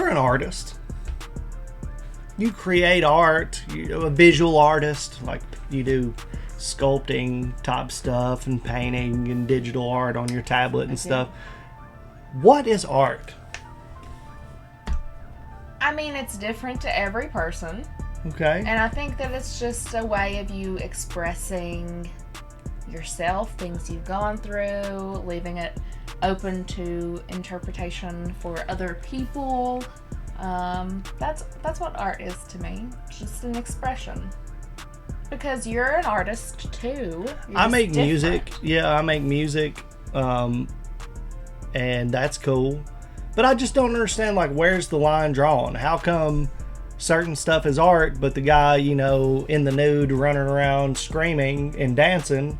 you're an artist. You create art. You're a visual artist. Like, you do sculpting type stuff and painting and digital art on your tablet and stuff. What is art? I mean, it's different to every person. Okay. And I think that it's just a way of you expressing yourself, things you've gone through, leaving it open to interpretation for other people. That's what art is to me. Just an expression. Because you're an artist too. I make music. Yeah, I make music. And that's cool. But I just don't understand, like, where's the line drawn? How come certain stuff is art, but the guy, you know, in the nude running around screaming and dancing,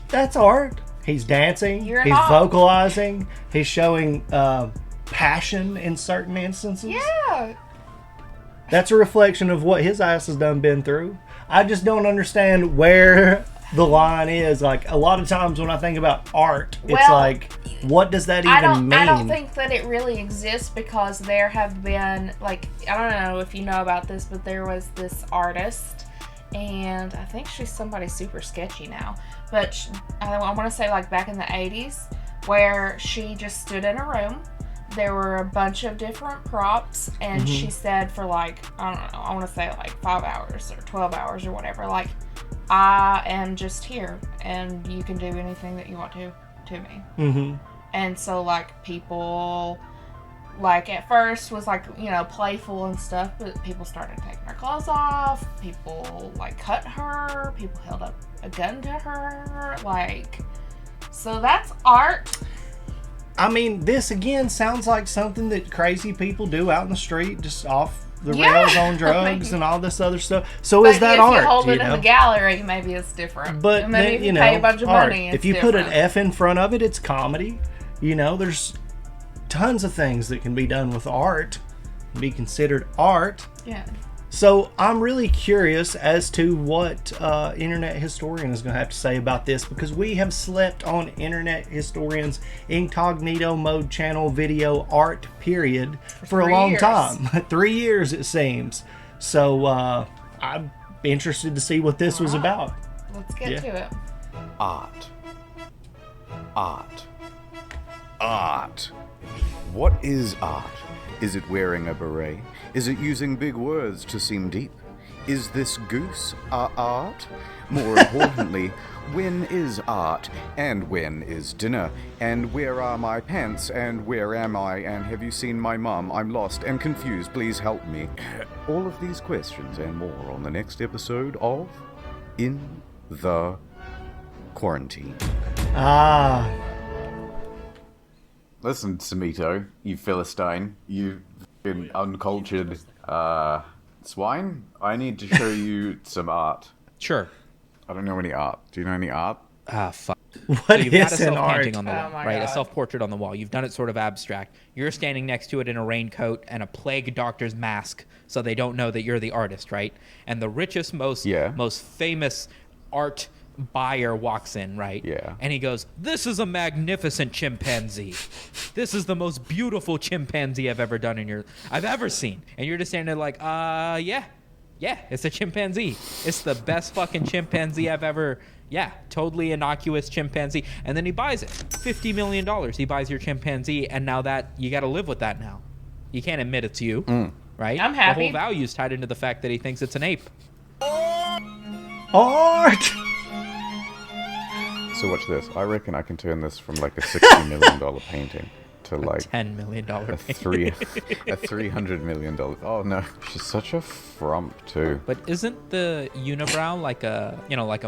that's art. He's dancing. He's vocalizing. He's showing passion in certain instances. Yeah. That's a reflection of what his ass has been through. I just don't understand where the line is. Like, a lot of times when I think about art, it's like, what does that even mean? I don't think that it really exists, because there have been, like, I don't know if you know about this, but there was this artist, and I think she's somebody super sketchy now, but I want to say, like, back in the 80s, where she just stood in a room. There were a bunch of different props, and she said for, like, I don't know, I want to say like 5 hours or 12 hours or whatever, like, I am just here, and you can do anything that you want to me. Mm-hmm. And so, like, people, like, at first was, like, you know, playful and stuff, but people started taking their clothes off. People, like, cut her. People held up a gun to her. Like, so that's art. I mean, this, again, sounds like something that crazy people do out in the street, just off the rails on drugs and all this other stuff. So is that art? If you hold it in the gallery, maybe it's different. But maybe if you pay a bunch of money, it's if you put an F in front of it, it's comedy. You know, there's tons of things that can be done with art, be considered art. Yeah. So I'm really curious as to what Internet Historian is going to have to say about this, because we have slept on Internet Historian's incognito mode channel video art period for a long time. 3 years, it seems. So I'm interested to see what this was about. Let's get to it. Art. Art. Art. What is art? Is it wearing a beret? Is it using big words to seem deep? Is this goose art? More importantly, when is art? And when is dinner? And where are my pants? And where am I? And have you seen my mum? I'm lost and confused. Please help me. All of these questions and more on the next episode of In the Quarantine. Listen, Samito, you Philistine, you uncultured swine. I need to show you some art. Sure. I don't know any art. Do you know any art? Fuck. What you've got a is an self-painting art? on the wall, right? A self-portrait on the wall. You've done it sort of abstract. You're standing next to it in a raincoat and a plague doctor's mask, so they don't know that you're the artist, right? And the richest, most famous art buyer walks in, right? Yeah. And he goes, "This is a magnificent chimpanzee. This is the most beautiful chimpanzee I've ever seen." And you're just standing there like, yeah, it's a chimpanzee. It's the best fucking chimpanzee I've ever. Yeah, totally innocuous chimpanzee. And then he buys it. $50 million. He buys your chimpanzee, and now that you got to live with that now. You can't admit it's you, right? I'm happy. The whole value is tied into the fact that he thinks it's an ape. Art. So watch this. I reckon I can turn this from like a $60 million painting to like $10 million a $300 million. Oh no, she's such a frump too. But isn't the unibrow like a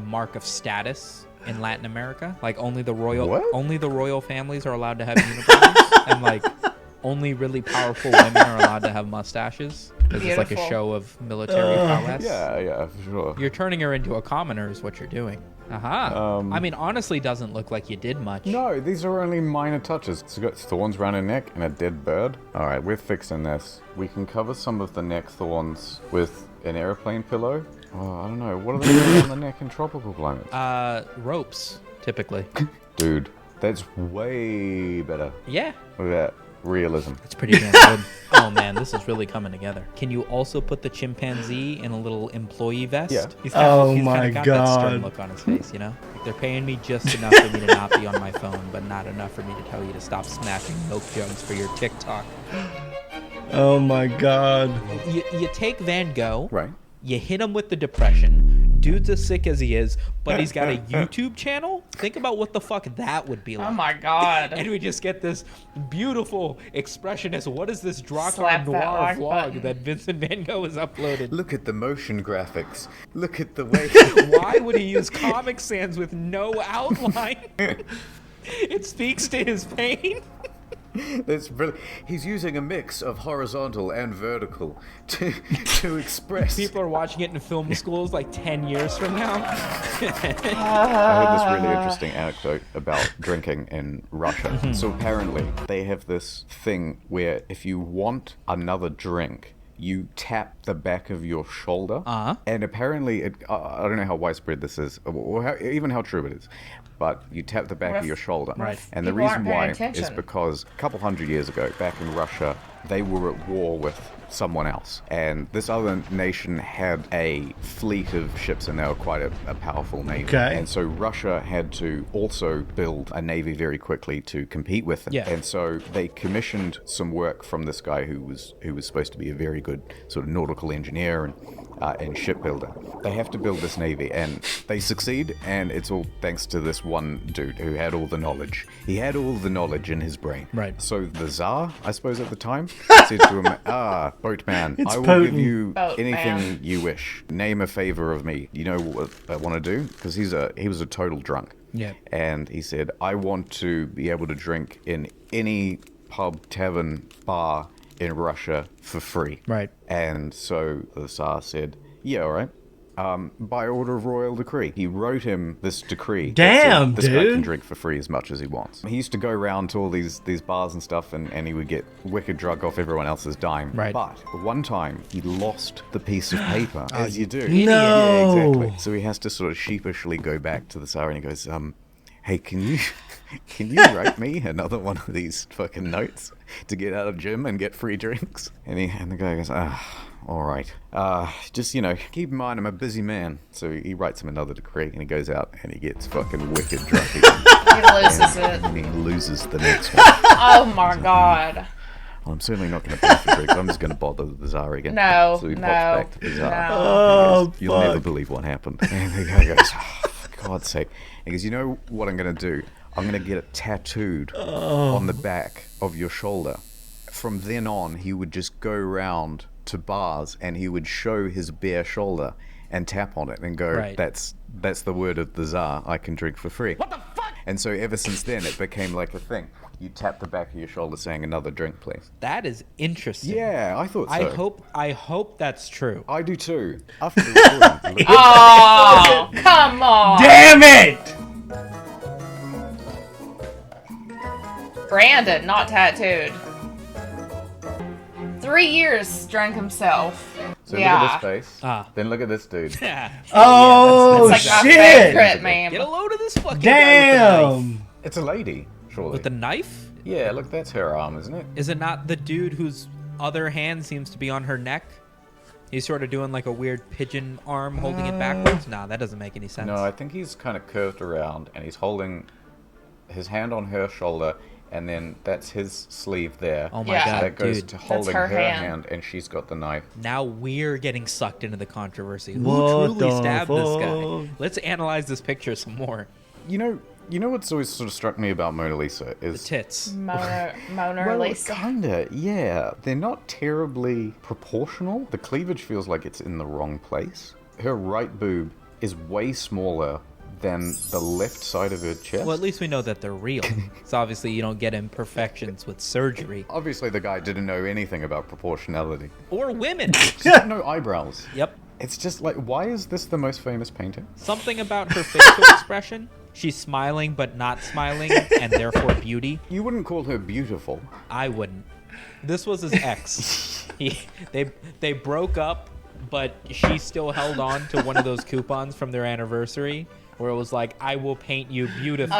mark of status in Latin America? Like only the royal families are allowed to have unibrows, and like only really powerful women are allowed to have mustaches. Because it's like a show of military prowess. Yeah, for sure. You're turning her into a commoner is what you're doing. Aha. I mean, honestly, doesn't look like you did much. No, these are only minor touches. It's got thorns around her neck and a dead bird. All right, we're fixing this. We can cover some of the neck thorns with an airplane pillow. Oh, I don't know. What are they doing on the neck in tropical climates? Ropes, typically. Dude, that's way better. Yeah. Look at that realism. It's pretty damn good. Oh man, this is really coming together. Can you also put the chimpanzee in a little employee vest? Yeah. He's my got that stern God. look on his face, you know? Like they're paying me just enough for me to not be on my phone, but not enough for me to tell you to stop smashing milk jugs for your TikTok. Oh my God. You take Van Gogh, Right. you hit him with the depression. Dude's as sick as he is, but he's got a YouTube channel. Think about what the fuck that would be like. Oh my God. And we just get this beautiful expressionist. What is this Drakkar Slap that Noir like vlog button. that Vincent Van Gogh has uploaded? Look at the motion graphics. Look at the way. Why would he use Comic Sans with no outline? It speaks to his pain. That's brilliant. He's using a mix of horizontal and vertical to express. People are watching it in film schools like 10 years from now. I heard this really interesting anecdote about drinking in Russia. So apparently they have this thing where if you want another drink, you tap the back of your shoulder. And apparently, I don't know how widespread this is, or even how true it is, but you tap the back of your shoulder. Right. And the People reason aren't paying why attention. is because a couple hundred years ago, back in Russia, they were at war with someone else. And this other nation had a fleet of ships, and they were quite a powerful navy. Okay. And so Russia had to also build a navy very quickly to compete with them. Yeah. And so they commissioned some work from this guy who was supposed to be a very good sort of nautical engineer and shipbuilder. They have to build this navy, and they succeed, and it's all thanks to this one dude who had all the knowledge. He had all the knowledge in his brain. Right. So the Tsar, I suppose at the time, said to him, boatman, It's I will give Putin. you Boatman. anything you wish. Name a favor of me. You know what I want to do? Because he was a total drunk. Yeah. And he said, I want to be able to drink in any pub, tavern, bar in Russia for free. Right. And so the Tsar said, yeah, all right. By order of royal decree. He wrote him this decree. that said, Damn, this guy can dude. drink for free as much as he wants. He used to go around to all these bars and stuff, and he would get wicked drunk off everyone else's dime. Right. But one time, he lost the piece of paper, as you do. No. Yeah, exactly. So he has to sort of sheepishly go back to the Tsar, and he goes, hey, can you write me another one of these fucking notes to get out of gym and get free drinks? And the guy goes, all right. Just, keep in mind I'm a busy man. So he writes him another decree, and he goes out and he gets fucking wicked drunk again. He loses it. And he loses the next one. Oh my God. Well, I'm certainly not going to pay for drinks. I'm just going to bother the Tsar again. No, So he pops no, back to the Tsar. no. Oh, You'll never fuck. believe what happened. And the guy goes, for God's sake. He goes, you know what I'm going to do? I'm going to get it tattooed on the back of your shoulder. From then on, he would just go around to bars and he would show his bare shoulder and tap on it and go, Right. that's the word of the Tsar. I can drink for free. What the fuck? And so ever since then, it became like a thing. You tap the back of your shoulder saying, another drink, please. That is interesting. Yeah, I thought so. I hope that's true. I do too. After the recording. Oh, come on. Damn it! Brandon, not tattooed. 3 years drunk himself. So yeah. look at this face. Ah. Then look at this dude. Oh, It's like my shit! favorite meme. Get a load of this fucking guy with the knife. Damn! It's a lady, surely. With the knife? Yeah, look, that's her arm, isn't it? Is it not the dude whose other hand seems to be on her neck? He's sort of doing like a weird pigeon arm holding it backwards? Nah, that doesn't make any sense. No, I think he's kind of curved around and he's holding his hand on her shoulder, and then that's his sleeve there. Oh my Yeah. god, That goes dude. to holding her her hand. hand, and she's got the knife. Now we're getting sucked into the controversy. Who What truly the stabbed this guy? fuck? Let's analyze this picture some more. You know what's always sort of struck me about Mona Lisa is Tits. Mona well, Lisa. kinda, yeah. They're not terribly proportional. The cleavage feels like it's in the wrong place. Her right boob is way smaller than the left side of her chest. Well, at least we know that they're real. So obviously you don't get imperfections with surgery. Obviously, the guy didn't know anything about proportionality. Or women. No eyebrows. Yep. It's just like, why is this the most famous painting? Something about her facial expression. She's smiling but not smiling, and therefore beauty. You wouldn't call her beautiful. I wouldn't. This was his ex. They broke up, but she still held on to one of those coupons from their anniversary, where it was like, I will paint you beautifully.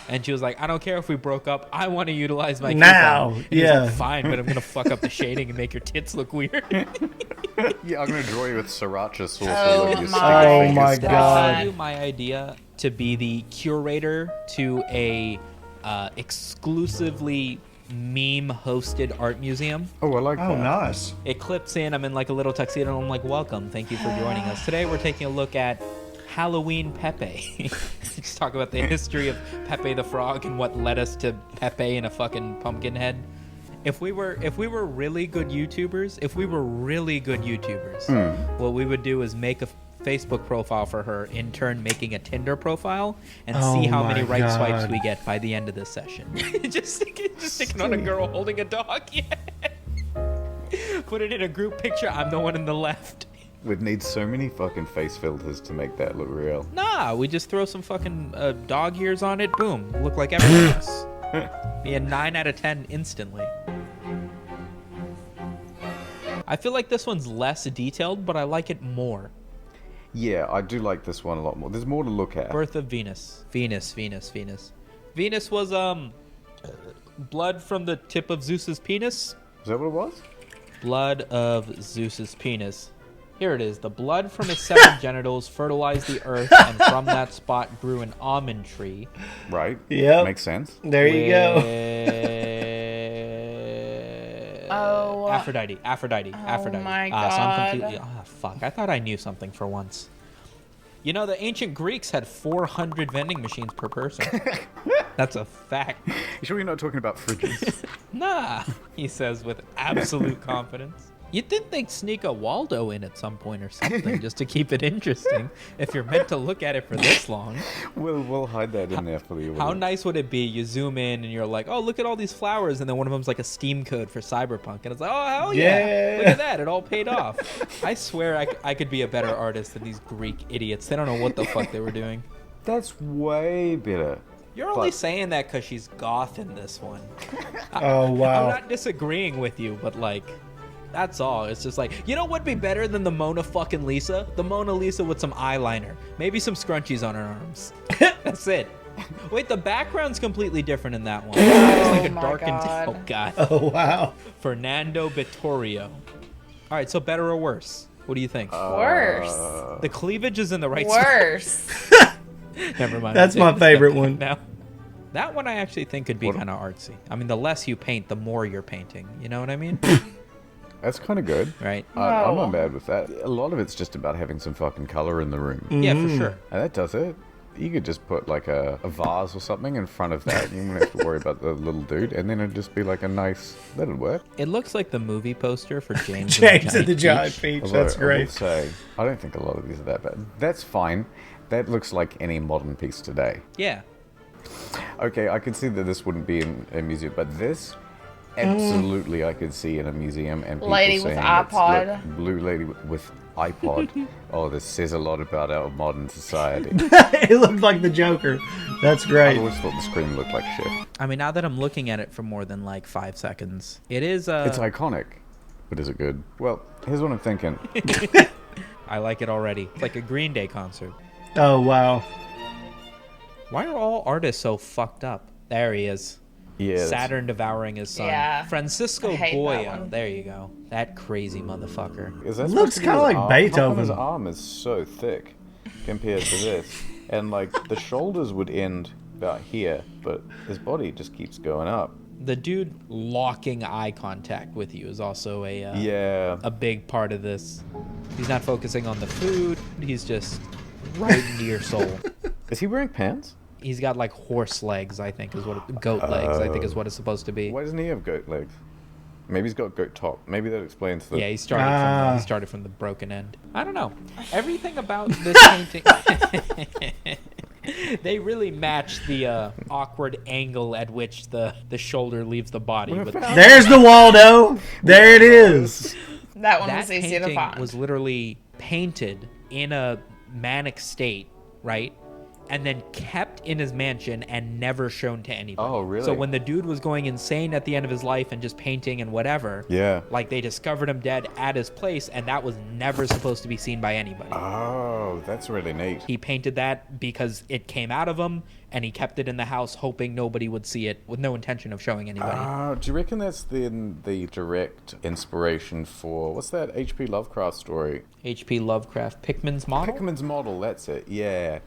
And she was like, I don't care if we broke up. I want to utilize my Now, coupon. And he was yeah. like, fine, but I'm going to fuck up the shading and make your tits look weird. Yeah, I'm gonna draw you with sriracha sauce Oh all over your my sticky fingers. my Did I God. tell you my idea to be the curator to a exclusively meme-hosted art museum? Oh, I like Oh, that. nice. It clips in. I'm in like a little tuxedo, and I'm like, welcome. Thank you for joining us. Today we're taking a look at Halloween Pepe. Just talk about the history of Pepe the Frog and what led us to Pepe and a fucking pumpkin head. If we were really good YouTubers, what we would do is make a Facebook profile for her, in turn making a Tinder profile, and see how many my right swipes God. we get by the end of this session. just sticking on a girl holding a dog. Yeah. Put it in a group picture. I'm the one in the left. We'd need so many fucking face filters to make that look real. Nah, we just throw some fucking dog ears on it. Boom. Look like everyone else. Be a 9 out of 10 instantly. I feel like this one's less detailed, but I like it more. Yeah, I do like this one a lot more. There's more to look at. Birth of Venus. Venus was, blood from the tip of Zeus's penis. Is that what it was? Blood of Zeus's penis. Here it is. The blood from his 7 genitals fertilized the earth, and from that spot grew an almond tree. Right. Yep. Makes sense. There you go. Aphrodite. my So I'm God. completely. Oh, fuck. I thought I knew something for once. You know, the ancient Greeks had 400 vending machines per person. That's a fact. You sure you're not talking about fridges? Nah, he says with absolute confidence. You'd think they'd sneak a Waldo in at some point or something, just to keep it interesting, if you're meant to look at it for this long. We'll hide that in there for you. How nice would it be? You zoom in and you're like, oh, look at all these flowers. And then one of them's like a Steam code for Cyberpunk. And it's like, oh, hell yeah. Look at that. It all paid off. I swear I could be a better artist than these Greek idiots. They don't know what the fuck they were doing. That's way better. You're only saying that because she's goth in this one. Oh, wow. I'm not disagreeing with you, but like, that's all. It's just like, you know what would be better than the Mona fucking Lisa? The Mona Lisa with some eyeliner. Maybe some scrunchies on her arms. That's it. Wait, the background's completely different in that one. It's like a my darkened... God. Oh, God. Oh, wow. Fernando Vittorio. All right, so better or worse? What do you think? Worse. The cleavage is in the right spot. Worse. Never mind. That's my favorite one. Now, that one I actually think could be kind of artsy. I mean, the less you paint, the more you're painting. You know what I mean? That's kind of good. Right? I'm No. not mad with that. A lot of it's just about having some fucking color in the room. Yeah, for sure. And that does it. You could just put like a vase or something in front of that. You wouldn't have to worry about the little dude. And then it'd just be like a nice... That'd work. It looks like the movie poster for James, James and at the Giant Peach. Although That's I will great. say, I don't think a lot of these are that bad. That's fine. That looks like any modern piece today. Yeah. Okay, I could see that this wouldn't be in a museum, but this... Absolutely, I could see in a museum and people Lady with saying iPod. It's, look, blue lady with iPod. Oh, this says a lot about our modern society. It looked like the Joker. That's I great. always thought the screen looked like shit. I mean, now that I'm looking at it for more than like 5 seconds, it is. It's iconic, but is it good? Well, here's what I'm thinking. I like it already. It's like a Green Day concert. Oh, wow. Why are all artists so fucked up? There he is. Yeah, Saturn devouring his son. Yeah. Francisco I hate that Goya. one. There you go. That crazy motherfucker. is that Looks supposed to be kinda his like arm? Beethoven. How come his arm is so thick compared to this? And like the shoulders would end about here, but his body just keeps going up. The dude locking eye contact with you is also Yeah. a big part of this. He's not focusing on the food. He's just right into your soul. Is he wearing pants? He's got like horse legs, I think, is what goat legs, I think is what it's supposed to be. Why doesn't he have goat legs? Maybe he's got goat top. Maybe that explains the... Yeah, he started from the broken end. I don't know. Everything about this painting, they really match the awkward angle at which the shoulder leaves the body. But There's the Waldo. There it is. That one that was easy to painting find. was literally painted in a manic state, right? And then kept in his mansion and never shown to anybody. Oh, really? So when the dude was going insane at the end of his life and just painting and whatever, Yeah. like they discovered him dead at his place, and that was never supposed to be seen by anybody. Oh. Oh, that's really neat. He painted that because it came out of him, and he kept it in the house hoping nobody would see it with no intention of showing anybody. Do you reckon that's then the direct inspiration for, what's that H.P. Lovecraft story? H.P. Lovecraft, Pickman's Model? Pickman's Model, that's it, yeah.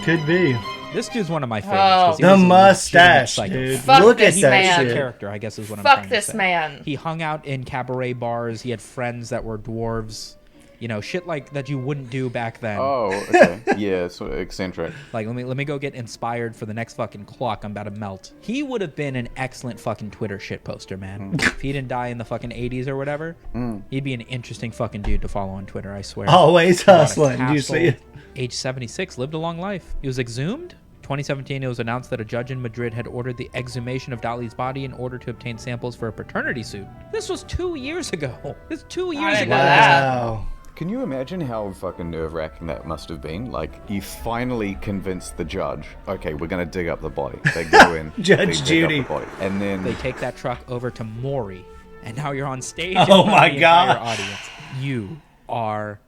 Could be. This dude's one of my favorites. 'cause he The was a mustache, legitimate dude. Fuck Look this at that man. psycho shit. character, I guess is what I'm Fuck trying to this say. man. He hung out in cabaret bars. He had friends that were dwarves. You know, shit like that you wouldn't do back then. Oh, okay. Yeah, sort of eccentric. Like, let me go get inspired for the next fucking clock I'm about to melt. He would have been an excellent fucking Twitter shit poster, man. If he didn't die in the fucking 80s or whatever, he'd be an interesting fucking dude to follow on Twitter, I swear. Always Bought a hustling. Did you castle, see it? Age 76, lived a long life. He was exhumed. 2017, it was announced that a judge in Madrid had ordered the exhumation of Dali's body in order to obtain samples for a paternity suit. This was 2 years ago. This is 2 years didn't ago. know that. Wow. Can you imagine how fucking nerve-wracking that must have been? Like, you finally convinced the judge, okay, we're gonna dig up the body. They go in, Judge they dig Judy. up the body, and then They take that truck over to Maury, and now you're on stage. Oh in front of my the entire God. audience. You are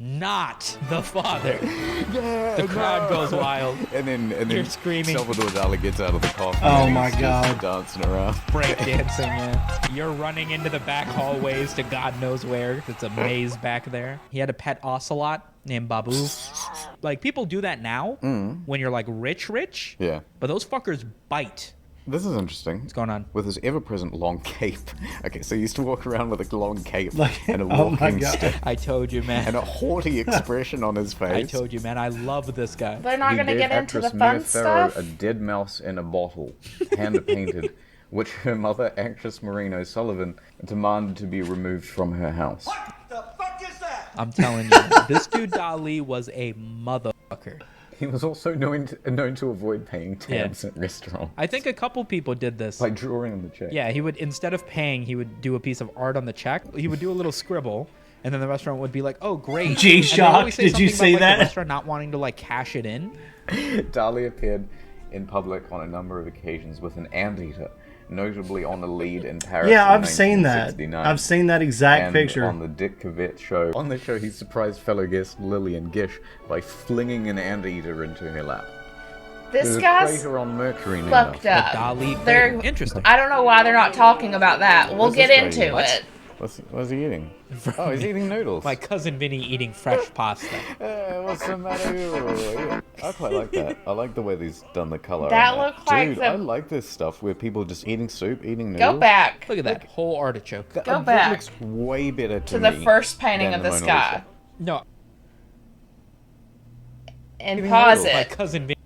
not the father. The crowd goes wild. and then You're screaming. Salvador Dali gets out of the coffin. Oh and my he's God. just dancing around. Breakdancing, yeah. You're running into the back hallways to God knows where. It's a maze back there. He had a pet ocelot named Babu. Like, people do that now when you're like rich, Yeah, but those fuckers bite. this is interesting. What's going on? With his ever-present long cape. Okay, so he used to walk around with a long cape Like- and a oh my walking God. stick I told you, man. and a haughty expression on his face. I told you, man. I love this guy. They're not He going to gave get into the actress fun Mia Farrow stuff. a dead mouse in a bottle, hand-painted, which her mother, actress Maureen O'Sullivan, demanded to be removed from her house. I'm telling you, this dude Dali was a motherfucker. He was also known to avoid paying tabs at restaurants I think a couple people did this. by drawing on the check. Yeah, he would, instead of paying, he would do a piece of art on the check. He would do a little scribble, and then the restaurant would be like, "Oh, great." G-Shock, And they always say did you something see about, like, that? the restaurant not wanting to like cash it in. Dali appeared in public on a number of occasions with an anteater, notably on the lead in Paris. Yeah, in I've seen that. 1969. I've seen that exact And picture. on the Dick Cavett show. On the show, he surprised fellow guest Lillian Gish by flinging an anteater into her lap. This There's a guy's crater on Mercury now. fucked The up. Dali. They're Interesting. I don't know why they're not talking about that. We'll What's get this guy into eating? it. What's he eating? Oh, he's eating noodles. My cousin Vinny eating fresh pasta. What's the matter? Yeah, I quite like that. I like the way they've done the color. That on looked like Dude, the- I like this stuff where people just eating soup, eating noodles. Go back Look at that whole artichoke. Go That back looks way better to me the first painting than of the this Mona guy Lisa. No, and Even pause noodles. my it. cousin Vinny.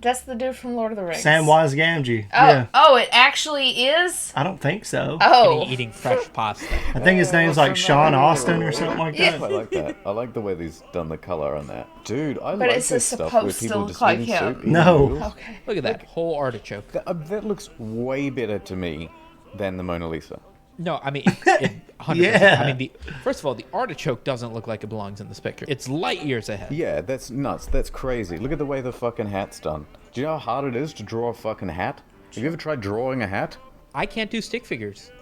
That's the dude from Lord of the Rings. Samwise Gamgee. Oh, Yeah. oh, it actually is. I don't think so. Oh, Vinny eating fresh pasta. I think his name's like what's the Sean matter? Austin or something like Yeah. that. I like that. I like the way they've done the color on that. Dude, I But like it's this just stuff where supposed to people look just like eating him. soup, eating No. noodles. okay. Look at that whole artichoke. That looks way better to me than the Mona Lisa. No, I mean, it 100%. Yeah. I mean, first of all, the artichoke doesn't look like it belongs in this picture. It's light years ahead. Yeah, that's nuts. That's crazy. Look at the way the fucking hat's done. Do you know how hard it is to draw a fucking hat? Have you ever tried drawing a hat? I can't do stick figures.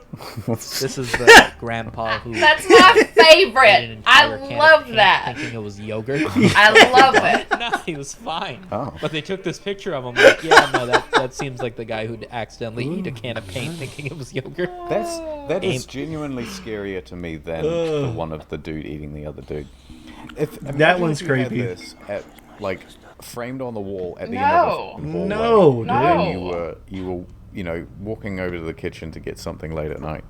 What's This is the grandpa who That's my ate an favorite. entire I can of love paint that. thinking it was yogurt. I love it. No, he was fine. Oh. But they took this picture of him like, yeah, no, that seems like the guy who'd accidentally eat a can of paint thinking it was yogurt. that is genuinely scarier to me than the one of the dude eating the other dude. Imagine one's if you had creepy. This at, like, framed on the wall at the No. end of a fucking hallway. No, dude. No. And you were, walking over to the kitchen to get something late at night.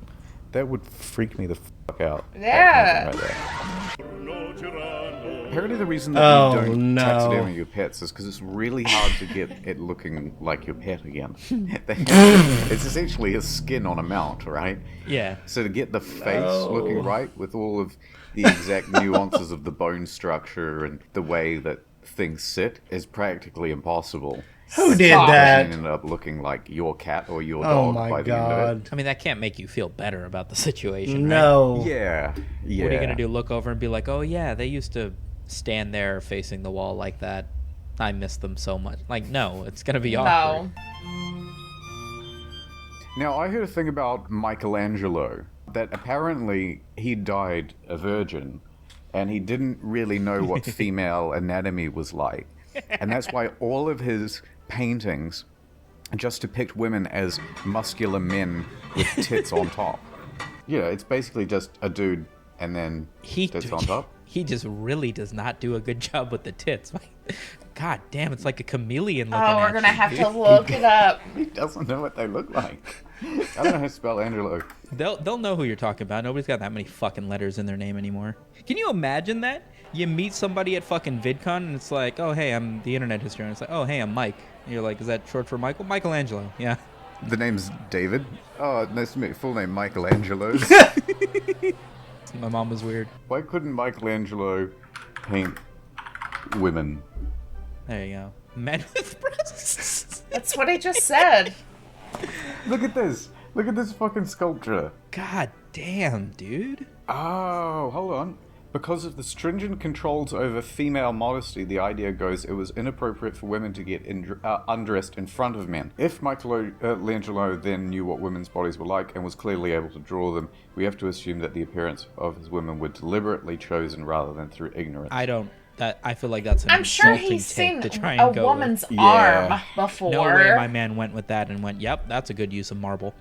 That would freak me the fuck out. Yeah. That kind of thing right there. Apparently the reason that Oh, you don't no. taxidermy your pets is because it's really hard to get it looking like your pet again. It's essentially a skin on a mount, right? Yeah. So to get the face looking right with all of the exact nuances of the bone structure and the way that things sit is practically impossible. Who did Stop. It that? ended up looking like your cat or your Oh dog by my the end of god. I mean, that can't make you feel better about the situation, right? No. it. Yeah. What are you going to do? Look over and be like, oh, yeah, they used to stand there facing the wall like that. I miss them so much. Like, no, it's going to be awkward. No. Now, I heard a thing about Michelangelo, that apparently he died a virgin, and he didn't really know what female anatomy was like. And that's why all of his paintings just depict women as muscular men with tits on top. Yeah, it's basically just a dude and then tits on top. He just really does not do a good job with the tits. God damn, it's like a chameleon looking at you. Oh, we're going to have to look it up. He doesn't know what they look like. I don't know how to spell Angelo. They'll know who you're talking about. Nobody's got that many fucking letters in their name anymore. Can you imagine that? You meet somebody at fucking VidCon and it's like, oh, hey, I'm the internet historian. It's like, oh, hey, I'm Mike. And you're like, is that short for Michael? Michelangelo, yeah. The name's David. Oh, nice to meet you. Full name Michelangelo. My mom was weird. Why couldn't Michelangelo paint women? There you go. Men with breasts. That's what he just said. Look at this. Look at this fucking sculpture. God damn, dude. Oh, hold on. Because of the stringent controls over female modesty, the idea goes it was inappropriate for women to get undressed in front of men. If Michelangelo then knew what women's bodies were like and was clearly able to draw them, we have to assume that the appearance of his women were deliberately chosen rather than through ignorance. I feel like that's an I'm sure insulting he's take seen to try a and go woman's with. arm before. No way my man went with that and went, yep, that's a good use of marble.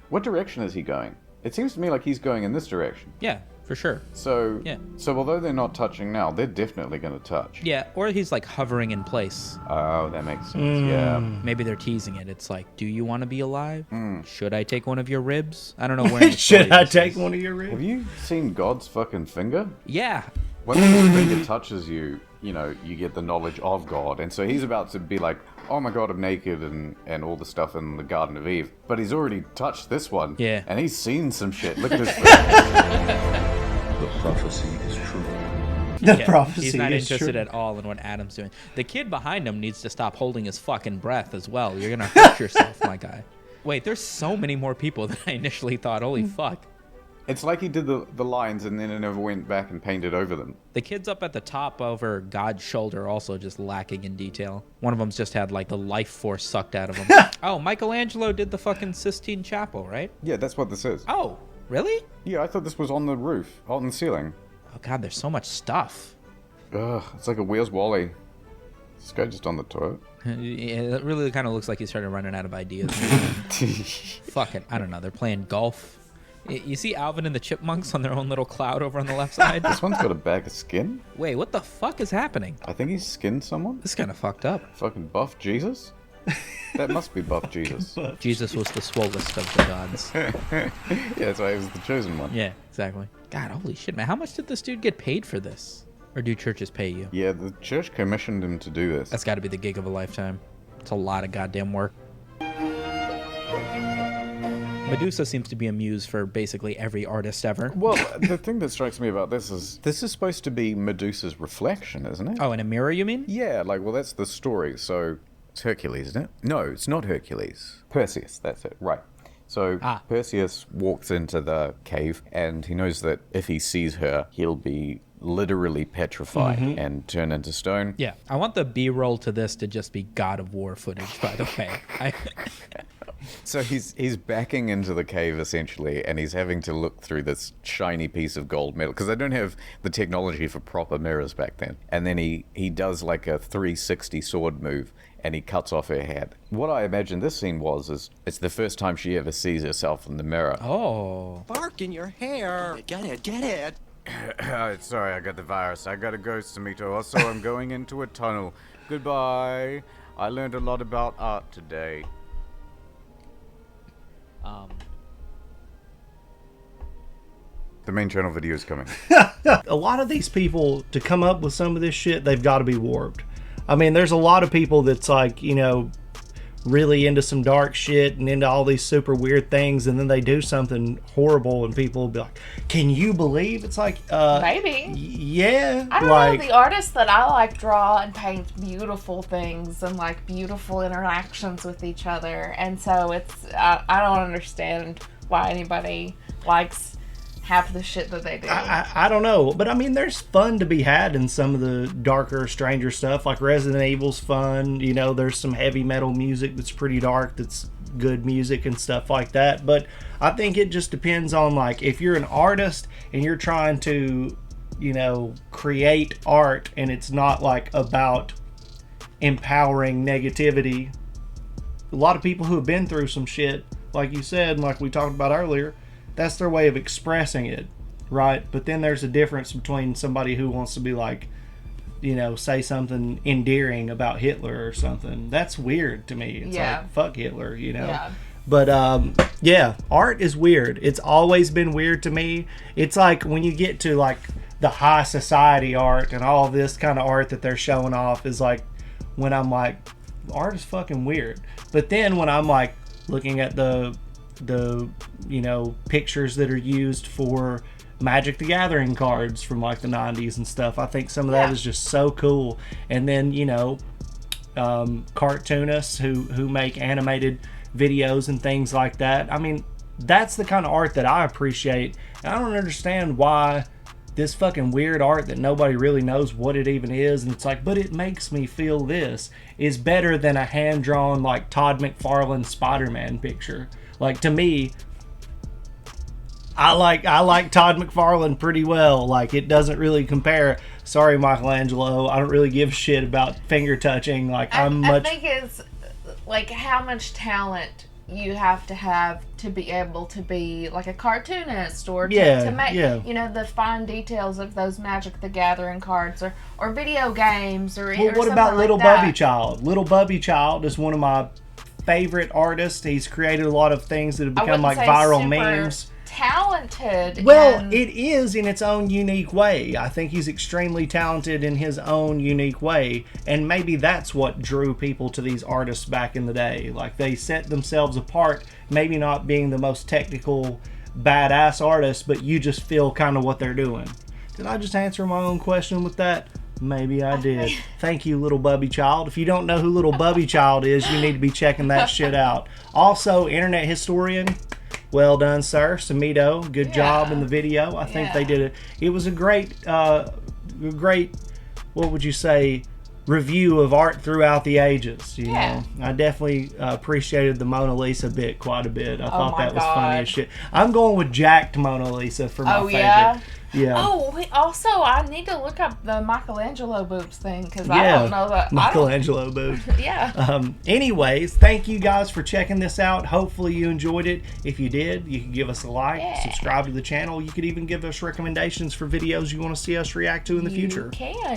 What direction is he going? It seems to me like he's going in this direction. Yeah, for sure. So although they're not touching now, they're definitely going to touch. Yeah, or he's like hovering in place. Oh, that makes sense, yeah. Maybe they're teasing it. It's like, do you want to be alive? Should I take one of your ribs? I don't know where. Should I take one of your ribs? Have you seen God's fucking finger? Yeah. When his finger touches you, you know, you get the knowledge of God. And so he's about to be like, oh my God, I'm naked and all the stuff in the Garden of Eve. But he's already touched this one. Yeah. And he's seen some shit. Look at his finger. The prophecy is true. The prophecy He's not is interested true. at all in what Adam's doing. The kid behind him needs to stop holding his fucking breath as well. You're going to hurt yourself, my guy. Wait, there's so many more people than I initially thought. Holy fuck. It's like he did the lines and then it never went back and painted over them. The kids up at the top over God's shoulder are also just lacking in detail. One of them's just had like the life force sucked out of him. Oh, Michelangelo did the fucking Sistine Chapel, right? Yeah, that's what this is. Oh, really? Yeah, I thought this was on the roof, on the ceiling. Oh god, there's so much stuff. Ugh, it's like a Where's Wally? Is this guy just on the toilet? It really kind of looks like he started running out of ideas. Fuck it, I don't know. They're playing golf. You see Alvin and the Chipmunks on their own little cloud over on the left side? This one's got a bag of skin? Wait, what the fuck is happening? I think he's skinned someone. This is kind of fucked up. Fucking buff Jesus? That must be buff Jesus. Jesus was the swollest of the gods. Yeah, that's why he was the chosen one. Yeah, exactly. God, holy shit, man. How much did this dude get paid for this? Or do churches pay you? Yeah, the church commissioned him to do this. That's got to be the gig of a lifetime. It's a lot of goddamn work. Medusa seems to be a muse for basically every artist ever. Well, the thing that strikes me about this is supposed to be Medusa's reflection, isn't it? Oh, in a mirror, you mean? Yeah, like, well, that's the story. So it's Hercules, isn't it? No, it's not Hercules. Perseus, that's it. Right. So Perseus walks into the cave and he knows that if he sees her, he'll be literally petrified and turn into stone. Yeah. I want the B-roll to this to just be God of War footage, by the way. So he's backing into the cave essentially, and he's having to look through this shiny piece of gold metal because they don't have the technology for proper mirrors back then. And then he does like a 360 sword move, and he cuts off her head. What I imagine this scene is it's the first time she ever sees herself in the mirror. Oh. Bark in your hair. Get it. Sorry, I got the virus. I gotta go, Samito. Also, I'm going into a tunnel. Goodbye. I learned a lot about art today. The main channel video is coming. A lot of these people, to come up with some of this shit, they've got to be warped. I mean, there's a lot of people that's like, you know, really into some dark shit and into all these super weird things, and then they do something horrible and people will be like, can you believe? It's like, maybe. Yeah. I don't know. The artists that I like draw and paint beautiful things and like beautiful interactions with each other. And so I don't understand why anybody likes half the shit that they do. I don't know, but I mean, there's fun to be had in some of the darker, stranger stuff. Like Resident Evil's fun. You know, there's some heavy metal music that's pretty dark, that's good music and stuff like that. But I think it just depends on, like, if you're an artist and you're trying to create art and it's not like about empowering negativity. A lot of people who have been through some shit, like you said, and like we talked about earlier, that's their way of expressing it, right? But then there's a difference between somebody who wants to be like, say something endearing about Hitler or something. That's weird to me. It's like, fuck Hitler, Yeah. But art is weird. It's always been weird to me. It's like when you get to like the high society art and all this kind of art that they're showing off is like when I'm like, art is fucking weird. But then when I'm like looking at the pictures that are used for Magic the Gathering cards from like the 90s and stuff, I think some of that is just so cool. And then cartoonists who make animated videos and things like that. I mean, that's the kind of art that I appreciate. And I don't understand why this fucking weird art that nobody really knows what it even is, and it's like, but it makes me feel this, is better than a hand-drawn like Todd McFarlane Spider-Man picture. Like, to me, I like Todd McFarlane pretty well. Like, it doesn't really compare. Sorry, Michelangelo, I don't really give a shit about finger touching. Like, I think it's like how much talent you have to be able to be like a cartoonist or to make the fine details of those Magic the Gathering cards or video games or well, what about Little Bubby Child? Little Bubby Child is one of my favorite artists. He's created a lot of things that have become like viral memes. Talented. Well, it is in its own unique way. I think he's extremely talented in his own unique way, and maybe that's what drew people to these artists back in the day. Like, they set themselves apart, maybe not being the most technical badass artist, but you just feel kind of what they're doing. Did I just answer my own question with that? Maybe I did. Thank you, Little Bubby Child. If you don't know who Little Bubby Child is, you need to be checking that shit out. Also, Internet Historian, well done, sir. Samito, good job in the video. I think they did it. It was a great, what would you say, review of art throughout the ages. You know, I definitely appreciated the Mona Lisa bit quite a bit. I thought that was funny as shit. I'm going with jacked Mona Lisa for my favorite. Yeah. Oh, also, I need to look up the Michelangelo boobs thing because I don't know that. Michelangelo boobs. Anyways, thank you guys for checking this out. Hopefully you enjoyed it. If you did, you can give us a like, subscribe to the channel. You could even give us recommendations for videos you want to see us react to in the future.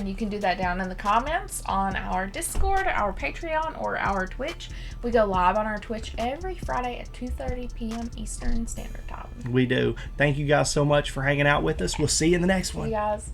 You can do that down in the comments on our Discord, our Patreon, or our Twitch. We go live on our Twitch every Friday at 2:30 p.m. Eastern Standard Time. We do. Thank you guys so much for hanging out with us. We'll see you in the next one. See you guys.